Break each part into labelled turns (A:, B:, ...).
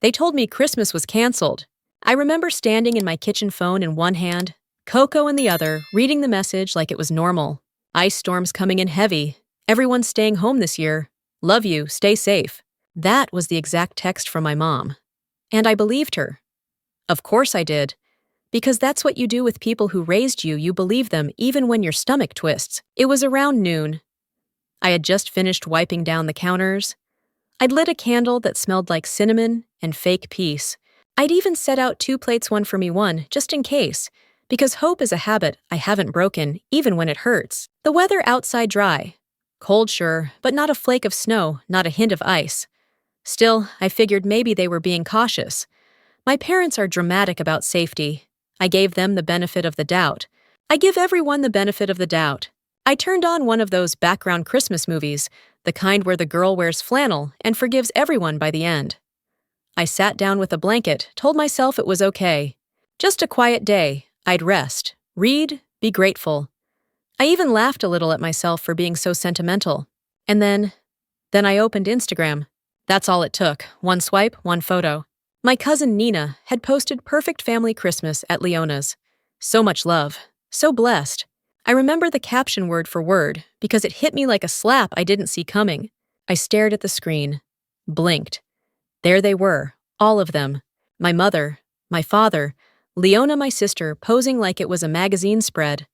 A: They told me Christmas was canceled. I remember standing in my kitchen phone in one hand, cocoa in the other, reading the message like it was normal. Ice storms coming in heavy. Everyone's staying home this year. Love you, stay safe. That was the exact text from my mom. And I believed her. Of course I did. Because that's what you do with people who raised you. You believe them even when your stomach twists. It was around noon. I had just finished wiping down the counters. I'd lit a candle that smelled like cinnamon and fake peace. I'd even set out 2 plates, one for me, one, just in case. Because hope is a habit I haven't broken, even when it hurts. The weather outside dry. Cold, sure, but not a flake of snow, not a hint of ice. Still, I figured maybe they were being cautious. My parents are dramatic about safety. I gave them the benefit of the doubt. I give everyone the benefit of the doubt. I turned on one of those background Christmas movies, the kind where the girl wears flannel and forgives everyone by the end. I sat down with a blanket, told myself it was okay. Just a quiet day. I'd rest, read, be grateful. I even laughed a little at myself for being so sentimental. And then I opened Instagram. That's all it took. One swipe, one photo. My cousin Nina had posted perfect family Christmas at Leona's. So much love. So blessed. I remember the caption word for word because it hit me like a slap I didn't see coming. I stared at the screen. Blinked. There they were, all of them. My mother, my father, Leona, my sister, posing like it was a magazine spread.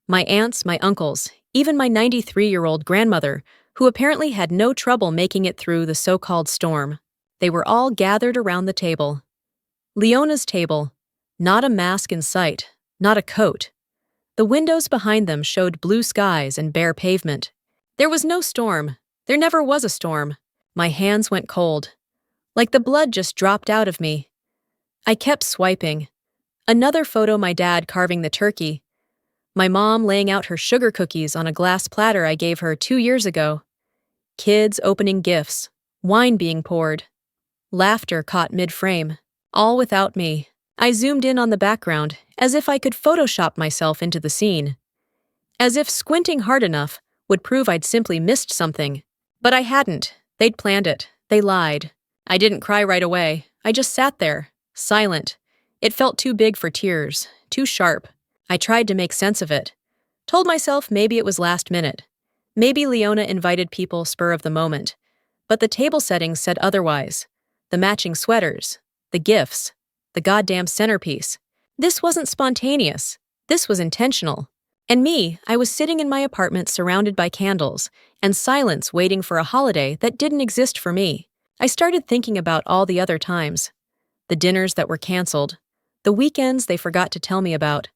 A: My aunts, my uncles, even my 93-year-old grandmother, who apparently had no trouble making it through the so-called storm. They were all gathered around the table. Leona's table. Not a mask in sight, not a coat. The windows behind them showed blue skies and bare pavement. There was no storm. There never was a storm. My hands went cold. Like the blood just dropped out of me. I kept swiping. Another photo, my dad carving the turkey. My mom laying out her sugar cookies on a glass platter I gave her 2 years ago. Kids opening gifts. Wine being poured. Laughter caught mid-frame. All without me. I zoomed in on the background, as if I could Photoshop myself into the scene. As if squinting hard enough would prove I'd simply missed something. But I hadn't. They'd planned it. They lied. I didn't cry right away. I just sat there, silent. It felt too big for tears, too sharp. I tried to make sense of it. Told myself maybe it was last minute. Maybe Leona invited people spur of the moment. But the table settings said otherwise. The matching sweaters, the gifts, the goddamn centerpiece. This wasn't spontaneous. This was intentional. And me, I was sitting in my apartment surrounded by candles and silence waiting for a holiday that didn't exist for me. I started thinking about all the other times. The dinners that were canceled. The weekends they forgot to tell me about.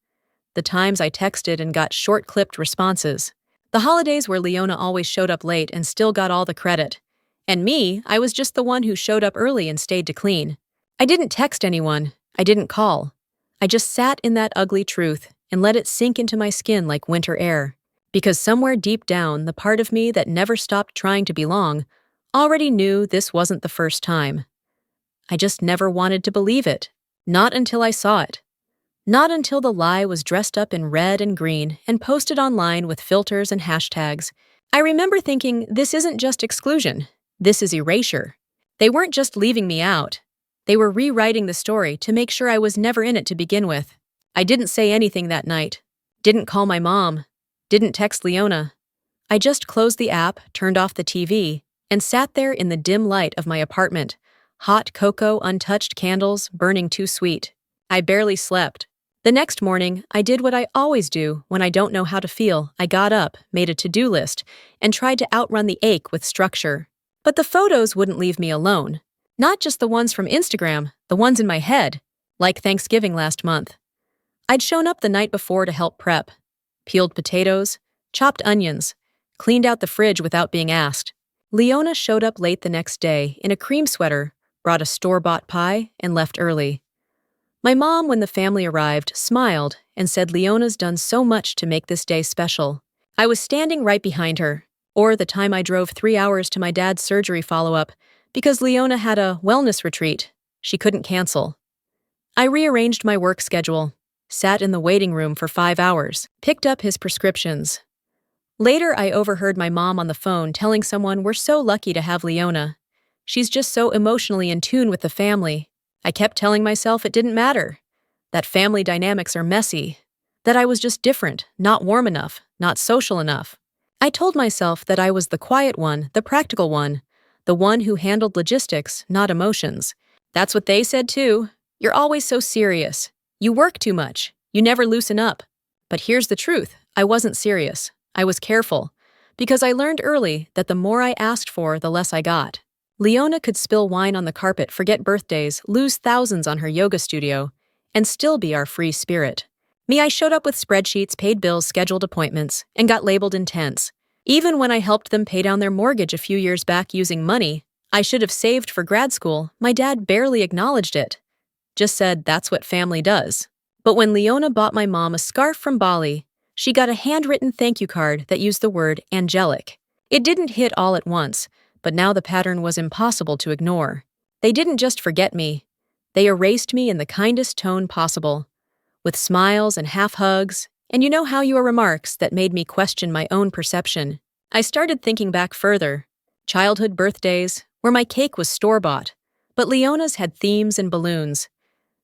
A: The times I texted and got short-clipped responses. The holidays where Leona always showed up late and still got all the credit. And me, I was just the one who showed up early and stayed to clean. I didn't text anyone. I didn't call. I just sat in that ugly truth and let it sink into my skin like winter air. Because somewhere deep down, the part of me that never stopped trying to belong already knew this wasn't the first time. I just never wanted to believe it. Not until I saw it. Not until the lie was dressed up in red and green and posted online with filters and hashtags. I remember thinking, this isn't just exclusion. This is erasure. They weren't just leaving me out. They were rewriting the story to make sure I was never in it to begin with. I didn't say anything that night. Didn't call my mom. Didn't text Leona. I just closed the app, turned off the TV, and sat there in the dim light of my apartment. Hot cocoa, untouched candles, burning too sweet. I barely slept. The next morning, I did what I always do when I don't know how to feel. I got up, made a to-do list, and tried to outrun the ache with structure. But the photos wouldn't leave me alone. Not just the ones from Instagram, the ones in my head, like Thanksgiving last month. I'd shown up the night before to help prep. Peeled potatoes, chopped onions, cleaned out the fridge without being asked. Leona showed up late the next day in a cream sweater, brought a store-bought pie, and left early. My mom, when the family arrived, smiled and said Leona's done so much to make this day special. I was standing right behind her, or the time I drove 3 hours to my dad's surgery follow-up because Leona had a wellness retreat she couldn't cancel. I rearranged my work schedule, sat in the waiting room for 5 hours, picked up his prescriptions. Later, I overheard my mom on the phone telling someone we're so lucky to have Leona. She's just so emotionally in tune with the family. I kept telling myself it didn't matter, that family dynamics are messy, that I was just different, not warm enough, not social enough. I told myself that I was the quiet one, the practical one, the one who handled logistics, not emotions. That's what they said too. You're always so serious. You work too much. You never loosen up. But here's the truth. I wasn't serious. I was careful. Because I learned early that the more I asked for, the less I got. Leona could spill wine on the carpet, forget birthdays, lose thousands on her yoga studio, and still be our free spirit. Me, I showed up with spreadsheets, paid bills, scheduled appointments, and got labeled intense. Even when I helped them pay down their mortgage a few years back using money I should have saved for grad school, my dad barely acknowledged it. Just said, that's what family does. But when Leona bought my mom a scarf from Bali, she got a handwritten thank you card that used the word angelic. It didn't hit all at once, but now the pattern was impossible to ignore. They didn't just forget me. They erased me in the kindest tone possible, with smiles and half hugs, and you know how your remarks that made me question my own perception. I started thinking back further. Childhood birthdays, where my cake was store-bought, but Leona's had themes and balloons.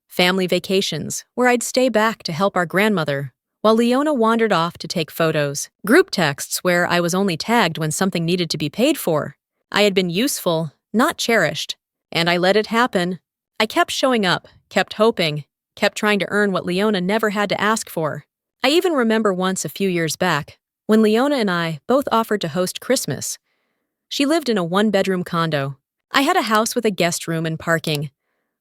A: Family vacations, where I'd stay back to help our grandmother, while Leona wandered off to take photos. Group texts where I was only tagged when something needed to be paid for. I had been useful, not cherished, and I let it happen. I kept showing up, kept hoping, kept trying to earn what Leona never had to ask for. I even remember once a few years back, when Leona and I both offered to host Christmas. She lived in a one-bedroom condo. I had a house with a guest room and parking.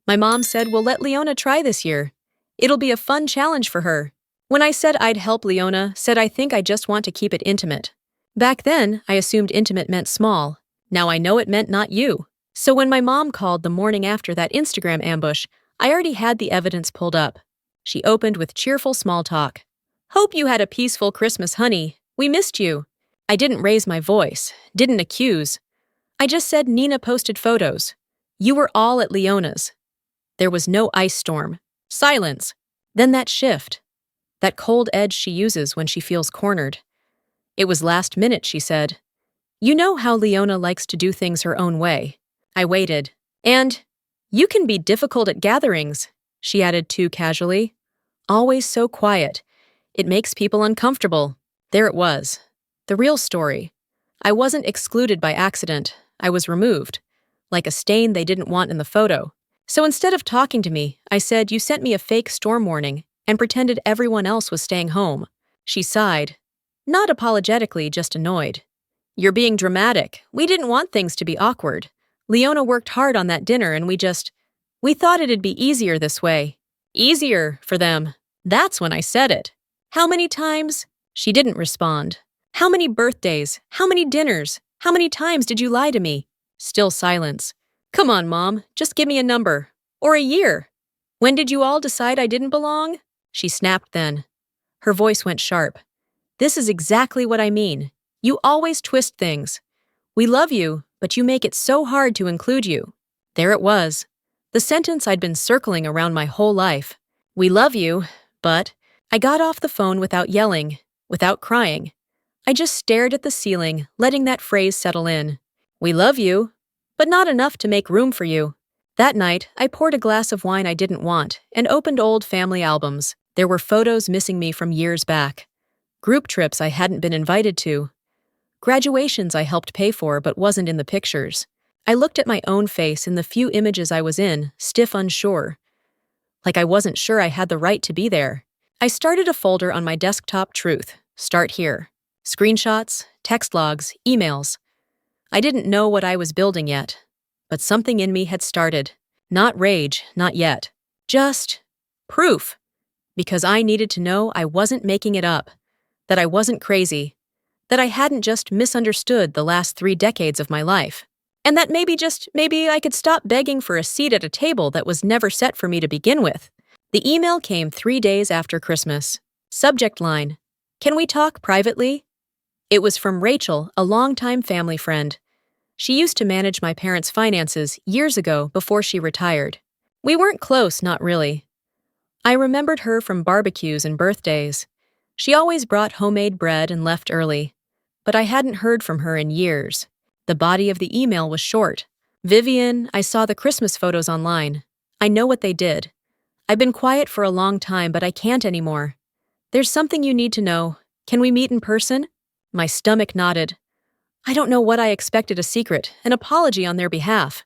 A: My mom said, we'll let Leona try this year. It'll be a fun challenge for her. When I said I'd help, Leona said I think I just want to keep it intimate. Back then, I assumed intimate meant small. Now I know it meant not you. So when my mom called the morning after that Instagram ambush, I already had the evidence pulled up. She opened with cheerful small talk. Hope you had a peaceful Christmas, honey. We missed you. I didn't raise my voice, didn't accuse. I just said Nina posted photos. You were all at Leona's. There was no ice storm. Silence. Then that shift. That cold edge she uses when she feels cornered. It was last minute, she said. You know how Leona likes to do things her own way. I waited. And you can be difficult at gatherings, she added too casually. Always so quiet. It makes people uncomfortable. There it was. The real story. I wasn't excluded by accident. I was removed. Like a stain they didn't want in the photo. So instead of talking to me, I said, you sent me a fake storm warning and pretended everyone else was staying home. She sighed. Not apologetically, just annoyed. You're being dramatic. We didn't want things to be awkward. Leona worked hard on that dinner and we thought it'd be easier this way. Easier for them. That's when I said it. How many times? She didn't respond. How many birthdays? How many dinners? How many times did you lie to me? Still silence. Come on, Mom, just give me a number. Or a year. When did you all decide I didn't belong? She snapped then. Her voice went sharp. This is exactly what I mean. You always twist things. We love you, but you make it so hard to include you. There it was. The sentence I'd been circling around my whole life. We love you, but I got off the phone without yelling, without crying. I just stared at the ceiling, letting that phrase settle in. We love you, but not enough to make room for you. That night, I poured a glass of wine I didn't want and opened old family albums. There were photos missing me from years back. Group trips I hadn't been invited to. Graduations I helped pay for but wasn't in the pictures. I looked at my own face in the few images I was in, stiff, unsure. Like I wasn't sure I had the right to be there. I started a folder on my desktop. Truth. Start here. Screenshots, text logs, emails. I didn't know what I was building yet, but something in me had started. Not rage, not yet. Just proof. Because I needed to know I wasn't making it up, that I wasn't crazy, that I hadn't just misunderstood the last 3 decades of my life, and that maybe I could stop begging for a seat at a table that was never set for me to begin with. The email came 3 days after Christmas. Subject line, can we talk privately? It was from Rachel, a longtime family friend. She used to manage my parents' finances years ago before she retired. We weren't close, not really. I remembered her from barbecues and birthdays. She always brought homemade bread and left early, but I hadn't heard from her in years. The body of the email was short. Vivian, I saw the Christmas photos online. I know what they did. I've been quiet for a long time, but I can't anymore. There's something you need to know. Can we meet in person? My stomach nodded. I don't know what I expected, a secret, an apology on their behalf.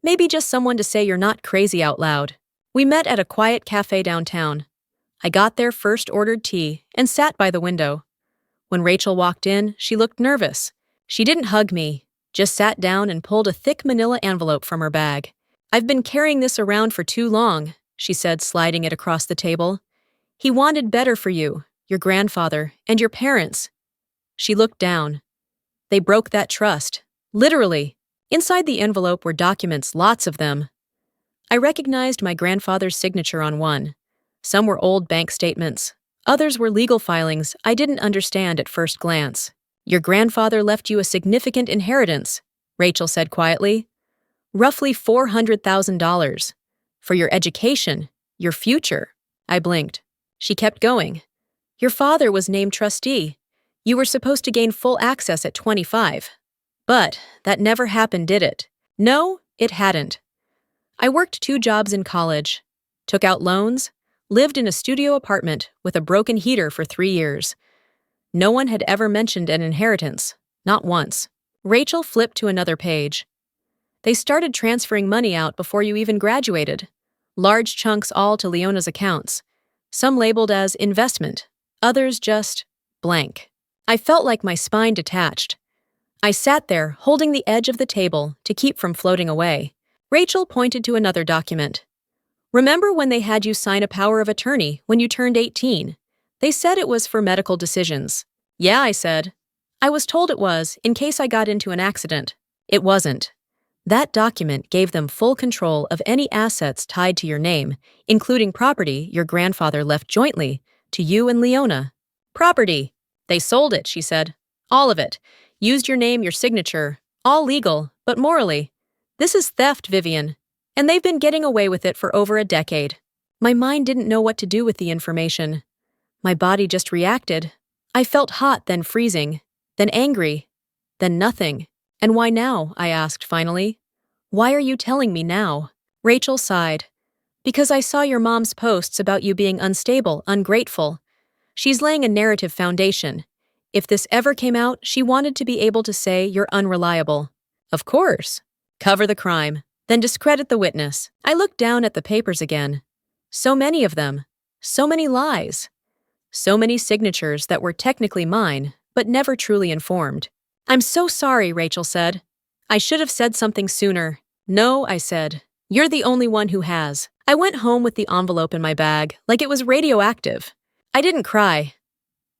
A: Maybe just someone to say you're not crazy out loud. We met at a quiet cafe downtown. I got there first, ordered tea, and sat by the window. When Rachel walked in, she looked nervous. She didn't hug me, just sat down and pulled a thick manila envelope from her bag. I've been carrying this around for too long, she said, sliding it across the table. He wanted better for you, your grandfather, and your parents. She looked down. They broke that trust. Literally. Inside the envelope were documents, lots of them. I recognized my grandfather's signature on one. Some were old bank statements. Others were legal filings I didn't understand at first glance. Your grandfather left you a significant inheritance, Rachel said quietly. Roughly $400,000. For your education, your future. I blinked. She kept going. Your father was named trustee. You were supposed to gain full access at 25. But that never happened, did it? No, it hadn't. I worked 2 jobs in college, took out loans, lived in a studio apartment with a broken heater for 3 years. No one had ever mentioned an inheritance, not once. Rachel flipped to another page. They started transferring money out before you even graduated. Large chunks all to Leona's accounts. Some labeled as investment, others just blank. I felt like my spine detached. I sat there, holding the edge of the table to keep from floating away. Rachel pointed to another document. Remember when they had you sign a power of attorney when you turned 18? They said it was for medical decisions. Yeah, I said. I was told it was, in case I got into an accident. It wasn't. That document gave them full control of any assets tied to your name, including property your grandfather left jointly to you and Leona. Property. They sold it, she said. All of it. Used your name, your signature. All legal, but morally. This is theft, Vivian. And they've been getting away with it for over a decade. My mind didn't know what to do with the information. My body just reacted. I felt hot, then freezing, then angry, then nothing. And why now? I asked finally. Why are you telling me now? Rachel sighed. Because I saw your mom's posts about you being unstable, ungrateful. She's laying a narrative foundation. If this ever came out, she wanted to be able to say you're unreliable. Of course. Cover the crime, then discredit the witness. I looked down at the papers again. So many of them. So many lies. So many signatures that were technically mine, but never truly informed. I'm so sorry, Rachel said. I should have said something sooner. No, I said. You're the only one who has. I went home with the envelope in my bag, like it was radioactive. I didn't cry.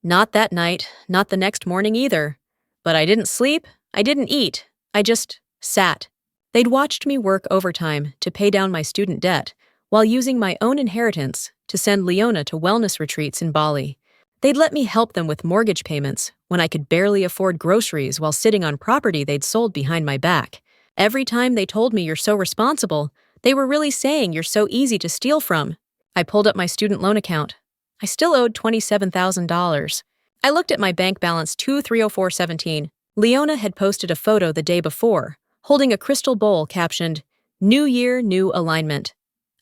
A: Not that night, not the next morning either. But I didn't sleep, I didn't eat. I just sat. They'd watched me work overtime to pay down my student debt, while using my own inheritance to send Leona to wellness retreats in Bali. They'd let me help them with mortgage payments when I could barely afford groceries while sitting on property they'd sold behind my back. Every time they told me you're so responsible, they were really saying you're so easy to steal from. I pulled up my student loan account. I still owed $27,000. I looked at my bank balance 230417. Leona had posted a photo the day before, holding a crystal bowl captioned, New Year, New Alignment.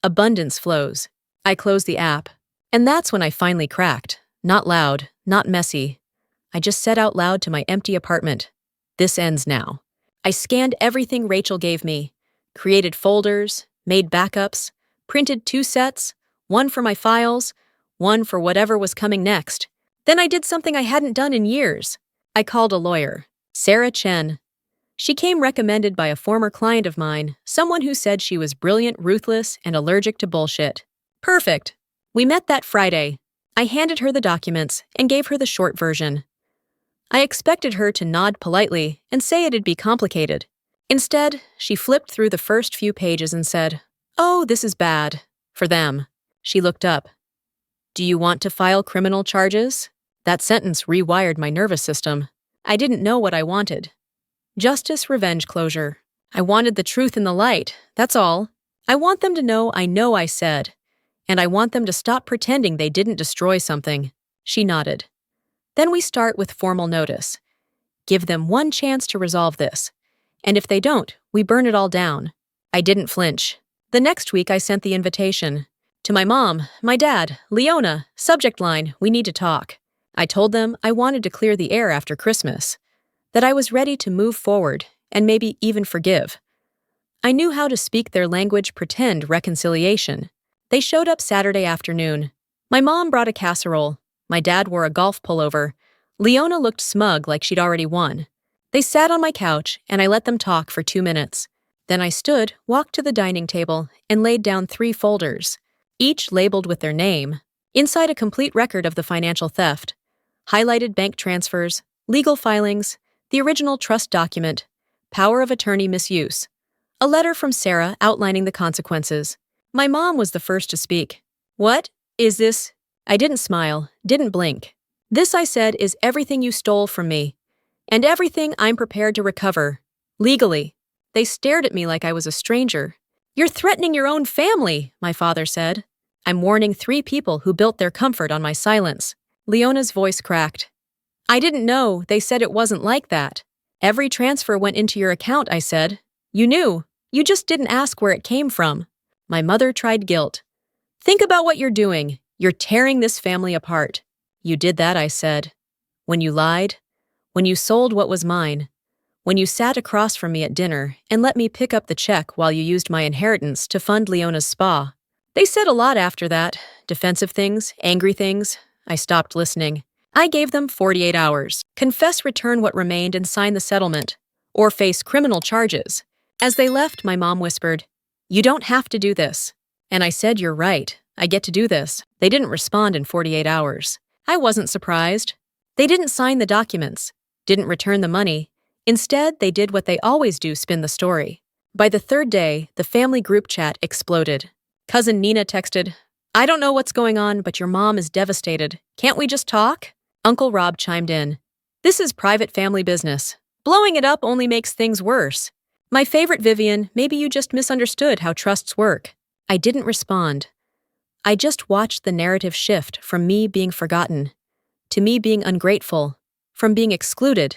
A: Abundance flows. I closed the app. And that's when I finally cracked. Not loud, not messy. I just said out loud to my empty apartment, this ends now. I scanned everything Rachel gave me, created folders, made backups, printed 2 sets, one for my files, one for whatever was coming next. Then I did something I hadn't done in years. I called a lawyer, Sarah Chen. She came recommended by a former client of mine, someone who said she was brilliant, ruthless, and allergic to bullshit. Perfect. We met that Friday. I handed her the documents and gave her the short version. I expected her to nod politely and say it'd be complicated. Instead, she flipped through the first few pages and said, Oh, this is bad. For them. She looked up. Do you want to file criminal charges? That sentence rewired my nervous system. I didn't know what I wanted. Justice, revenge, closure. I wanted the truth in the light, that's all. I want them to know I said. And I want them to stop pretending they didn't destroy something. She nodded. Then we start with formal notice. Give them one chance to resolve this. And if they don't, we burn it all down. I didn't flinch. The next week, I sent the invitation. To my mom, my dad, Leona, subject line, we need to talk. I told them I wanted to clear the air after Christmas, that I was ready to move forward and maybe even forgive. I knew how to speak their language, pretend reconciliation. They showed up Saturday afternoon. My mom brought a casserole. My dad wore a golf pullover. Leona looked smug like she'd already won. They sat on my couch and I let them talk for 2 minutes. Then I stood, walked to the dining table, and laid down 3 folders, each labeled with their name. Inside a complete record of the financial theft. Highlighted bank transfers, legal filings, the original trust document, power of attorney misuse. A letter from Sarah outlining the consequences. My mom was the first to speak. What is this? I didn't smile, didn't blink. This, I said, is everything you stole from me. And everything I'm prepared to recover. Legally. They stared at me like I was a stranger. You're threatening your own family, my father said. I'm warning 3 people who built their comfort on my silence. Leona's voice cracked. I didn't know, they said it wasn't like that. Every transfer went into your account, I said. You knew. You just didn't ask where it came from. My mother tried guilt. Think about what you're doing. You're tearing this family apart. You did that, I said. When you lied. When you sold what was mine. When you sat across from me at dinner and let me pick up the check while you used my inheritance to fund Leona's spa. They said a lot after that. Defensive things, angry things. I stopped listening. I gave them 48 hours. Confess, return what remained, and sign the settlement. Or face criminal charges. As they left, my mom whispered, You don't have to do this. And I said, You're right. I get to do this. They didn't respond in 48 hours. I wasn't surprised. They didn't sign the documents. Didn't return the money. Instead, they did what they always do, spin the story. By the 3rd day, the family group chat exploded. Cousin Nina texted, I don't know what's going on, but your mom is devastated. Can't we just talk? Uncle Rob chimed in. This is private family business. Blowing it up only makes things worse. My favorite, Vivian, maybe you just misunderstood how trusts work. I didn't respond. I just watched the narrative shift from me being forgotten, to me being ungrateful, from being excluded,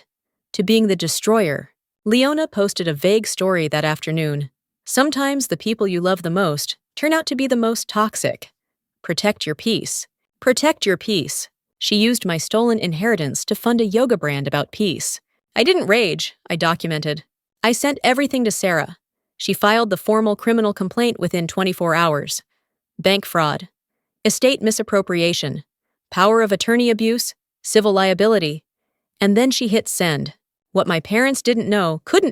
A: to being the destroyer. Leona posted a vague story that afternoon. Sometimes the people you love the most turn out to be the most toxic. Protect your peace. Protect your peace. She used my stolen inheritance to fund a yoga brand about peace. I didn't rage, I documented. I sent everything to Sarah. She filed the formal criminal complaint within 24 hours. Bank fraud, estate misappropriation, power of attorney abuse, civil liability. And then she hit send. What my parents couldn't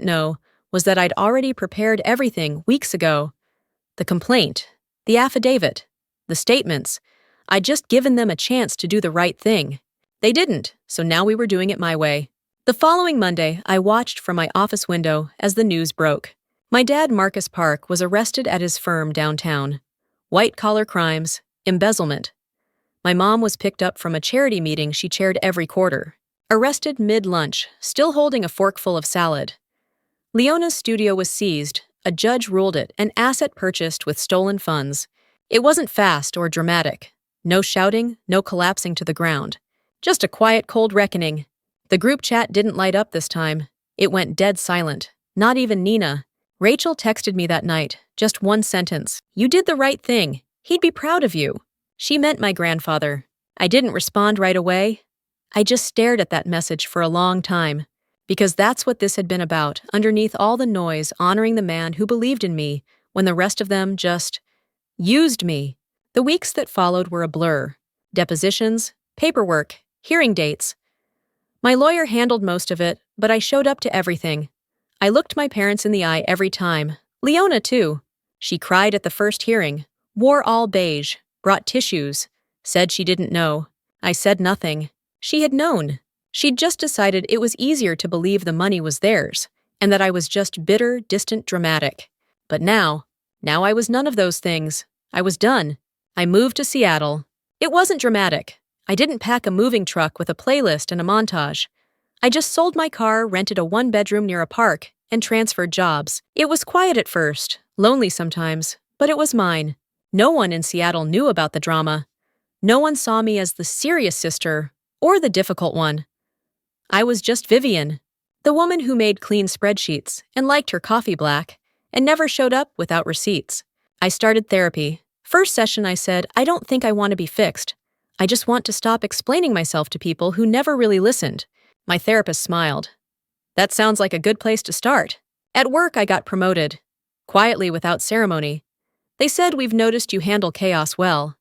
A: know, was that I'd already prepared everything weeks ago. The complaint, the affidavit, the statements. I'd just given them a chance to do the right thing. They didn't, so now we were doing it my way. The following Monday, I watched from my office window as the news broke. My dad, Marcus Park, was arrested at his firm downtown. White-collar crimes, embezzlement. My mom was picked up from a charity meeting she chaired every quarter. Arrested mid-lunch, still holding a forkful of salad. Leona's studio was seized. A judge ruled it an asset purchased with stolen funds. It wasn't fast or dramatic. No shouting, no collapsing to the ground. Just a quiet, cold reckoning. The group chat didn't light up this time. It went dead silent. Not even Nina. Rachel texted me that night. Just one sentence. You did the right thing. He'd be proud of you. She meant my grandfather. I didn't respond right away. I just stared at that message for a long time. Because that's what this had been about, underneath all the noise, honoring the man who believed in me, when the rest of them just used me. The weeks that followed were a blur. Depositions, paperwork, hearing dates. My lawyer handled most of it, but I showed up to everything. I looked my parents in the eye every time. Leona, too. She cried at the first hearing, wore all beige, brought tissues, said she didn't know. I said nothing. She had known. She'd just decided it was easier to believe the money was theirs, and that I was just bitter, distant, dramatic. But now I was none of those things. I was done. I moved to Seattle. It wasn't dramatic. I didn't pack a moving truck with a playlist and a montage. I just sold my car, rented a 1-bedroom near a park, and transferred jobs. It was quiet at first, lonely sometimes, but it was mine. No one in Seattle knew about the drama. No one saw me as the serious sister or the difficult one. I was just Vivian, The woman who made clean spreadsheets and liked her coffee black and never showed up without receipts. I started therapy. First session, I said, I don't think I want to be fixed. I just want to stop explaining myself to people who never really listened. My therapist smiled. That sounds like a good place to start. At work, I got promoted. Quietly, without ceremony. They said, we've noticed you handle chaos well.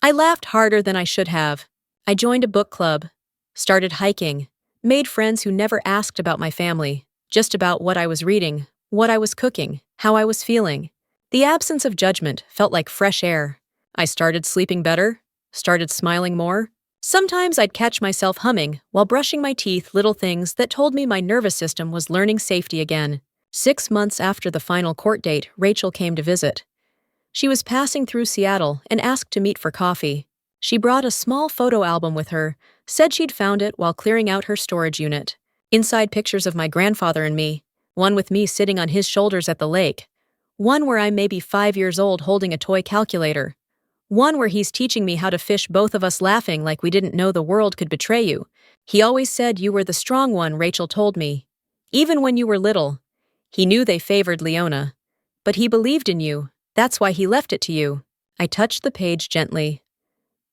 A: I laughed harder than I should have. I joined a book club, started hiking, made friends who never asked about my family, just about what I was reading, what I was cooking, how I was feeling. The absence of judgment felt like fresh air. I started sleeping better, started smiling more. Sometimes I'd catch myself humming while brushing my teeth little things that told me my nervous system was learning safety again. 6 months after the final court date, Rachel came to visit. She was passing through Seattle and asked to meet for coffee. She brought a small photo album with her, said she'd found it while clearing out her storage unit. Inside pictures of my grandfather and me, one with me sitting on his shoulders at the lake, one where I'm maybe 5 years old holding a toy calculator, one where he's teaching me how to fish, both of us laughing like we didn't know the world could betray you. He always said you were the strong one, Rachel told me. Even when you were little. He knew they favored Leona. But he believed in you. That's why he left it to you. I touched the page gently.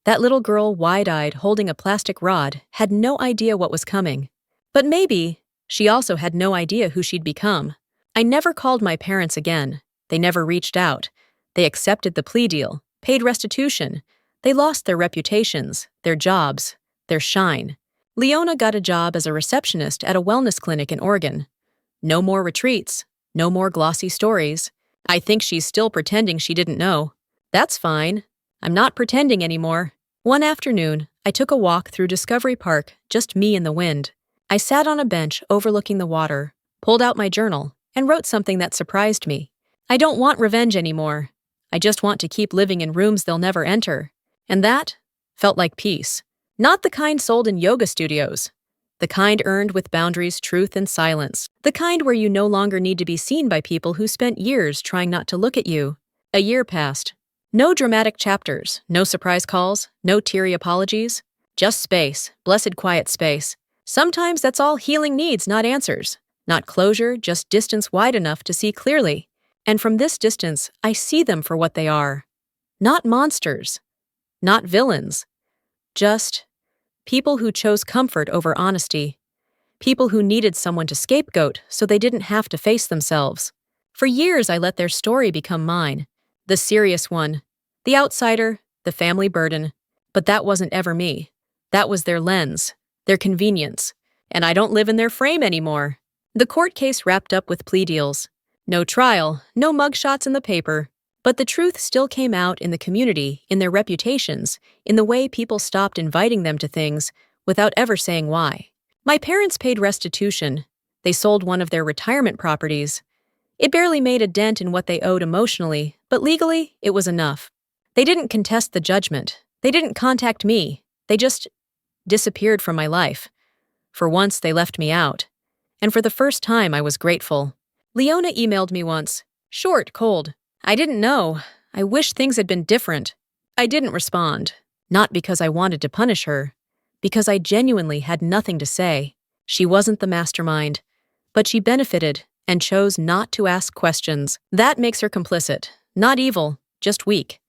A: That little girl, wide-eyed, holding a plastic rod, had no idea what was coming. But maybe she also had no idea who she'd become. I never called my parents again. They never reached out. They accepted the plea deal, paid restitution. They lost their reputations, their jobs, their shine. Leona got a job as a receptionist at a wellness clinic in Oregon. No more retreats, no more glossy stories. I think she's still pretending she didn't know. That's fine. I'm not pretending anymore. One afternoon, I took a walk through Discovery Park, just me and the wind. I sat on a bench overlooking the water, pulled out my journal, and wrote something that surprised me. I don't want revenge anymore. I just want to keep living in rooms they'll never enter. And that felt like peace. Not the kind sold in yoga studios. The kind earned with boundaries, truth, and silence. The kind where you no longer need to be seen by people who spent years trying not to look at you. A year passed. No dramatic chapters, no surprise calls, no teary apologies. Just space, blessed quiet space. Sometimes that's all healing needs, not answers. Not closure, just distance wide enough to see clearly. And from this distance, I see them for what they are. Not monsters. Not villains. Just people who chose comfort over honesty. People who needed someone to scapegoat so they didn't have to face themselves. For years, I let their story become mine. The serious one. The outsider. The family burden. But that wasn't ever me. That was their lens. Their convenience. And I don't live in their frame anymore. The court case wrapped up with plea deals. No trial, no mugshots in the paper. But the truth still came out in the community, in their reputations, in the way people stopped inviting them to things without ever saying why. My parents paid restitution. They sold one of their retirement properties. It barely made a dent in what they owed emotionally, but legally, it was enough. They didn't contest the judgment. They didn't contact me. They just disappeared from my life. For once, they left me out. And for the first time, I was grateful. Leona emailed me once. Short, cold. I didn't know. I wish things had been different. I didn't respond. Not because I wanted to punish her. Because I genuinely had nothing to say. She wasn't the mastermind. But she benefited and chose not to ask questions. That makes her complicit. Not evil, just weak.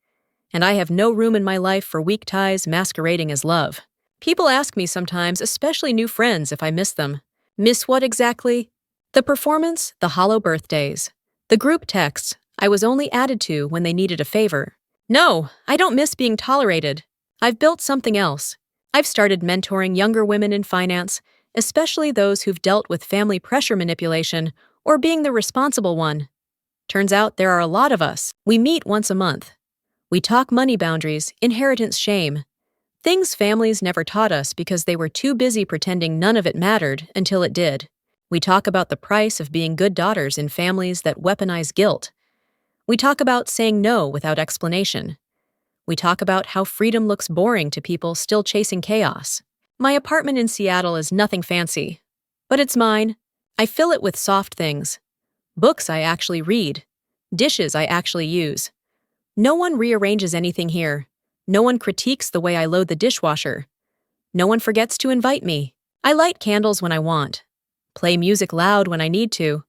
A: And I have no room in my life for weak ties masquerading as love. People ask me sometimes, especially new friends, if I miss them. Miss what exactly? The performance, the hollow birthdays. The group texts I was only added to when they needed a favor. No, I don't miss being tolerated. I've built something else. I've started mentoring younger women in finance, especially those who've dealt with family pressure manipulation or being the responsible one. Turns out there are a lot of us. We meet once a month. We talk money boundaries, inheritance shame. Things families never taught us because they were too busy pretending none of it mattered until it did. We talk about the price of being good daughters in families that weaponize guilt. We talk about saying no without explanation. We talk about how freedom looks boring to people still chasing chaos. My apartment in Seattle is nothing fancy, but it's mine. I fill it with soft things. Books I actually read. Dishes I actually use. No one rearranges anything here. No one critiques the way I load the dishwasher. No one forgets to invite me. I light candles when I want. play music loud when I need to,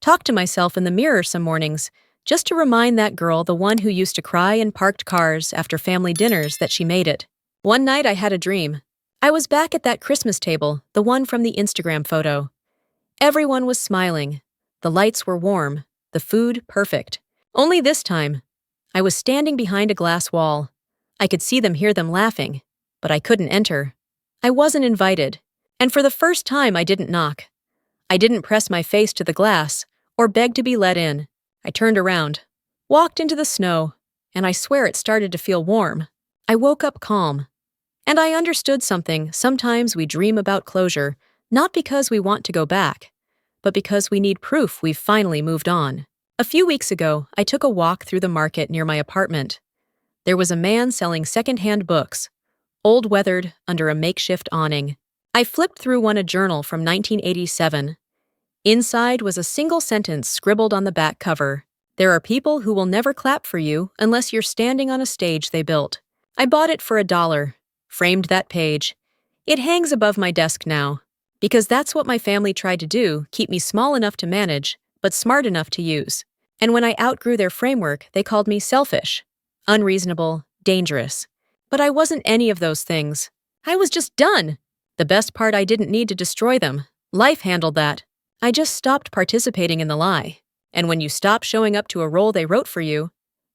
A: talk to myself in the mirror some mornings, just to remind that girl, the one who used to cry in parked cars after family dinners, that she made it. One night I had a dream. I was back at that Christmas table, the one from the Instagram photo. Everyone was smiling. The lights were warm, the food perfect. Only this time, I was standing behind a glass wall. I could see them, hear them laughing, but I couldn't enter. I wasn't invited, and for the first time I didn't knock. I didn't press my face to the glass or beg to be let in. I turned around, walked into the snow, and I swear it started to feel warm. I woke up calm. And I understood something. Sometimes we dream about closure, not because we want to go back, but because we need proof we've finally moved on. A few weeks ago, I took a walk through the market near my apartment. There was a man selling secondhand books, old weathered, under a makeshift awning. I flipped through one, a journal from 1987. Inside was a single sentence scribbled on the back cover. There are people who will never clap for you unless you're standing on a stage they built. I bought it for $1. Framed that page. It hangs above my desk now, because that's what my family tried to do, keep me small enough to manage, but smart enough to use. And when I outgrew their framework, they called me selfish, unreasonable, dangerous. But I wasn't any of those things. I was just done. The best part, I didn't need to destroy them. Life handled that. I just stopped participating in the lie. And when you stop showing up to a role they wrote for you,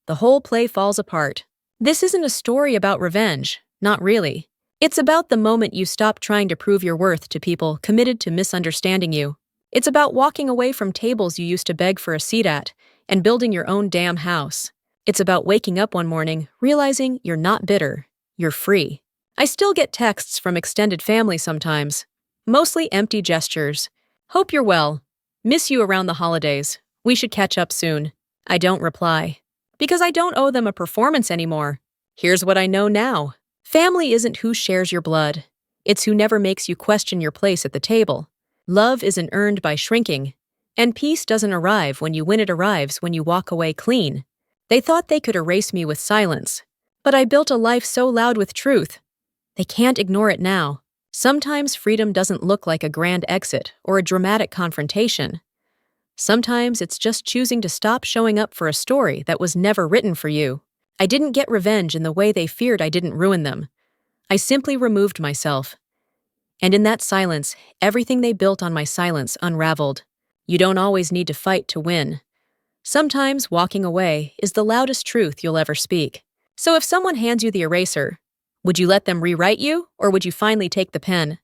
A: the whole play falls apart. This isn't a story about revenge. Not really. It's about the moment you stop trying to prove your worth to people committed to misunderstanding you. It's about walking away from tables you used to beg for a seat at and building your own damn house. It's about waking up one morning, realizing you're not bitter, you're free. I still get texts from extended family sometimes. Mostly empty gestures. Hope you're well. Miss you around the holidays. We should catch up soon. I don't reply. Because I don't owe them a performance anymore. Here's what I know now. Family isn't who shares your blood. It's who never makes you question your place at the table. Love isn't earned by shrinking. And peace doesn't arrive when you win, it arrives when you walk away clean. They thought they could erase me with silence. But I built a life so loud with truth. They can't ignore it now. Sometimes freedom doesn't look like a grand exit or a dramatic confrontation. Sometimes it's just choosing to stop showing up for a story that was never written for you. I didn't get revenge in the way they feared. I didn't ruin them. I simply removed myself. And in that silence, everything they built on my silence unraveled. You don't always need to fight to win. Sometimes walking away is the loudest truth you'll ever speak. So if someone hands you the eraser, would you let them rewrite you, or would you finally take the pen?